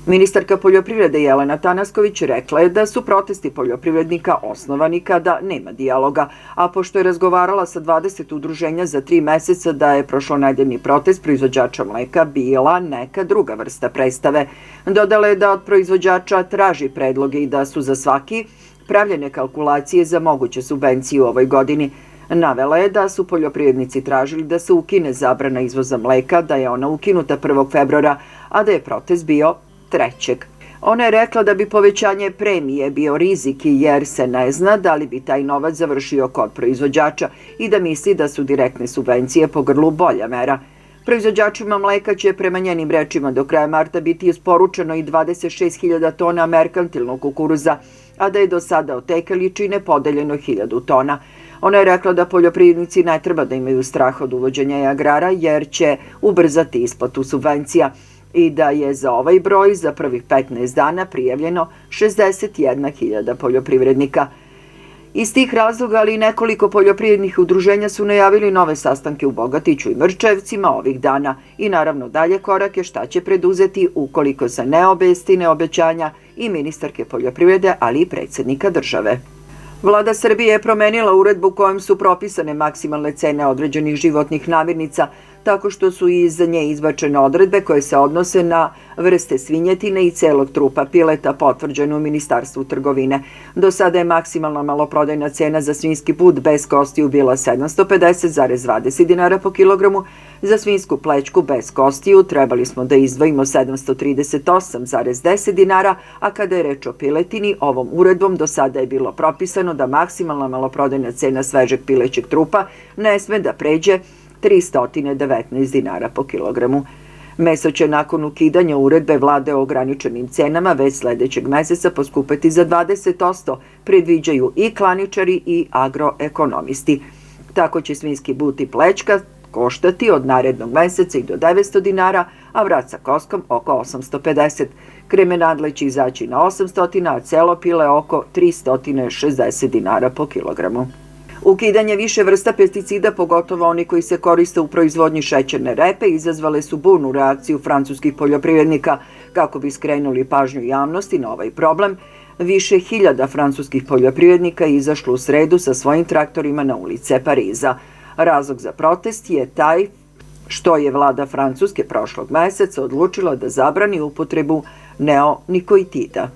Ministarka poljoprivrede Jelena Tanasković rekla je da su protesti poljoprivrednika osnovani kada nema dijaloga, a pošto je razgovarala sa 20 udruženja za 3 meseca da je prošlonedeljni protest proizvođača mleka bila neka druga vrsta predstave. Dodala je da od proizvođača traži predloge i da su za svaki pravljene kalkulacije za moguće subvencije u ovoj godini. Navela je da su poljoprivrednici tražili da se ukine zabrana izvoza mleka, da je ona ukinuta 1. februara, a da je protest bio 3. Ona je rekla da bi povećanje premije bio rizik jer se ne zna da li bi taj novac završio kod proizvođača i da misli da su direktne subvencije po grlu bolja mera. Proizvođačima mleka će prema njenim rečima do kraja marta biti isporučeno i 26.000 tona merkantilnog kukuruza, a da je do sada od te količine podeljeno 1.000 tona. Ona je rekla da poljoprivrednici ne treba da imaju strah od uvođenja agrara jer će ubrzati isplatu subvencija i da je za ovaj broj za prvih 15 dana prijavljeno 61.000 poljoprivrednika. Iz tih razloga, ali i nekoliko poljoprivrednih udruženja su najavili nove sastanke u Bogatiću i Mrčevcima ovih dana i naravno dalje korake šta će preduzeti ukoliko se ne obestine obećanja i ministarke poljoprivrede, ali i predsjednika države. Vlada Srbije je promenila uredbu kojom su propisane maksimalne cene određenih životnih namirnica, tako što su iz nje izbačene odredbe koje se odnose na vrste svinjetine i celog trupa pileta, potvrđeno u Ministarstvu trgovine. Do sada je maksimalna maloprodajna cena za svinjski but bez kostiju bila 750,20 dinara po kilogramu, za svinjsku plećku bez kostiju trebali smo da izdvojimo 738,10 dinara, a kada je reč o piletini, ovom uredbom do sada je bilo propisano da maksimalna maloprodajna cena svežeg pilećeg trupa ne sme da pređe 319 dinara po kilogramu. Meso će nakon ukidanja uredbe Vlade o ograničenim cenama već sledećeg meseca poskupeti za 20%, predviđaju i klaničari i agroekonomisti. Tako će svinjski but i plećka koštati od narednog meseca i do 900 dinara, a vrat sa koskom oko 850. Kremenadle će izaći na 800, a celo pile oko 360 dinara po kilogramu. Ukidanje više vrsta pesticida, pogotovo oni koji se koriste u proizvodnji šećerne repe, izazvale su burnu reakciju francuskih poljoprivrednika. Kako bi skrenuli pažnju javnosti na ovaj problem, više hiljada francuskih poljoprivrednika je izašlo u sredu sa svojim traktorima na ulice Pariza. Razlog za protest je taj što je vlada Francuske prošlog meseca odlučila da zabrani upotrebu neonikotida.